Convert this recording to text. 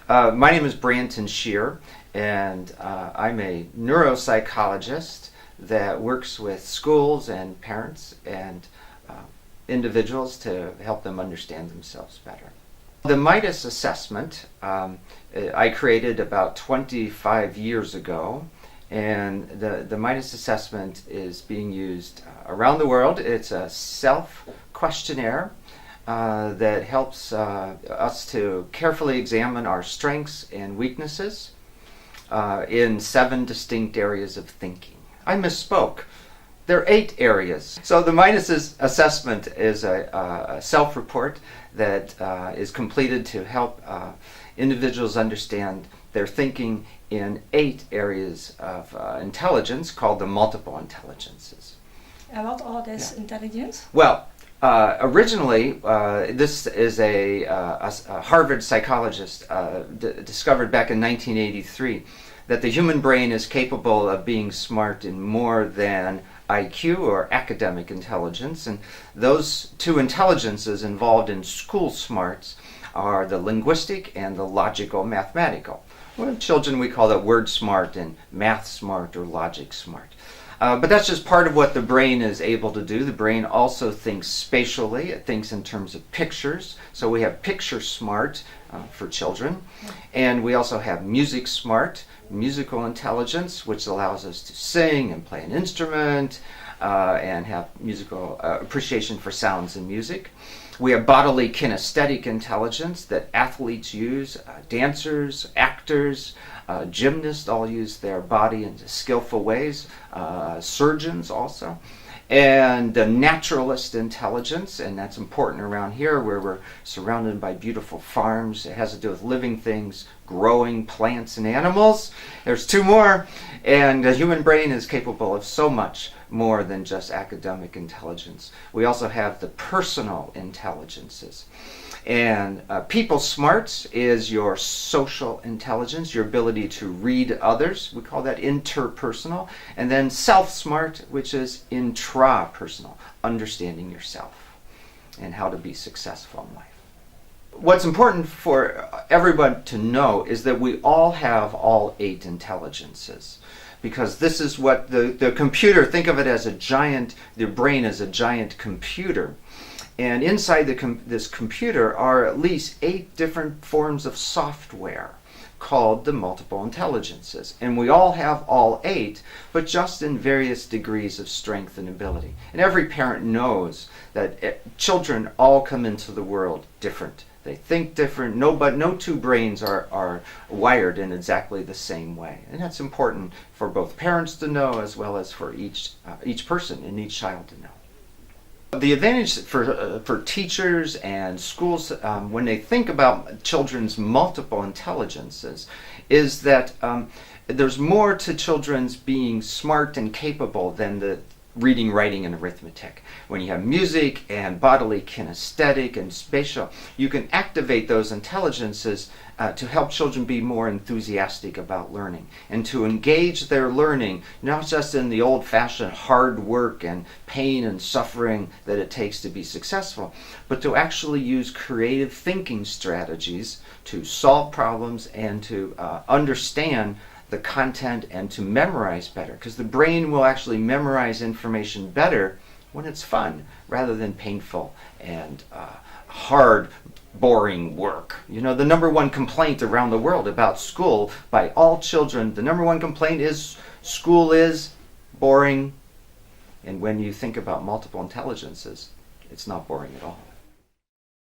My name is Branton, and I'm a neuropsychologist that works with schools and parents and individuals to help them understand themselves better. The Midas assessment I created about 25 years ago, and the Midas assessment is being used around the world. It's a self-questionnaire that helps us to carefully examine our strengths and weaknesses in 7 distinct areas of thinking. I misspoke. There are 8 areas. So the Midas assessment is a self-report that is completed to help individuals understand their thinking in 8 areas of intelligence called the multiple intelligences. And what are these intelligence? Well, originally, this is a Harvard psychologist discovered back in 1983 that the human brain is capable of being smart in more than IQ or academic intelligence, and those 2 intelligences involved in school smarts are the linguistic and the logical mathematical. With children we call that word smart and math smart or logic smart. But that's just part of what the brain is able to do. The brain also thinks spatially. It thinks in terms of pictures. So we have picture smart for children. And we also have music smart, musical intelligence, which allows us to sing and play an instrument and have musical appreciation for sounds and music. We have bodily kinesthetic intelligence that athletes use, dancers, actors, gymnasts all use their body in skillful ways, surgeons also. And the naturalist intelligence, and that's important around here where we're surrounded by beautiful farms. It has to do with living things, growing plants and animals. There's 2 more, and the human brain is capable of so much more than just academic intelligence. We also have the personal intelligences. And people smarts is your social intelligence, your ability to read others. We call that interpersonal. And then self-smart, which is intrapersonal, understanding yourself and how to be successful in life. What's important for everyone to know is that we all have all 8 intelligences. Because this is what the computer, think of it as a giant, the brain as a giant computer. And inside this computer are at least 8 different forms of software called the multiple intelligences. And we all have all 8, but just in various degrees of strength and ability. And every parent knows that children all come into the world different. They think different. No 2 brains are wired in exactly the same way. And that's important for both parents to know as well as for each person and each child to know. The advantage for teachers and schools when they think about children's multiple intelligences is that there's more to children's being smart and capable than the reading, writing, and arithmetic. When you have music and bodily kinesthetic and spatial, you can activate those intelligences to help children be more enthusiastic about learning and to engage their learning not just in the old-fashioned hard work and pain and suffering that it takes to be successful, but to actually use creative thinking strategies to solve problems and to understand the content and to memorize better, because the brain will actually memorize information better when it's fun rather than painful and hard, boring work. You know, the number 1 complaint around the world about school by all children, the number 1 complaint is school is boring. And when you think about multiple intelligences, it's not boring at all.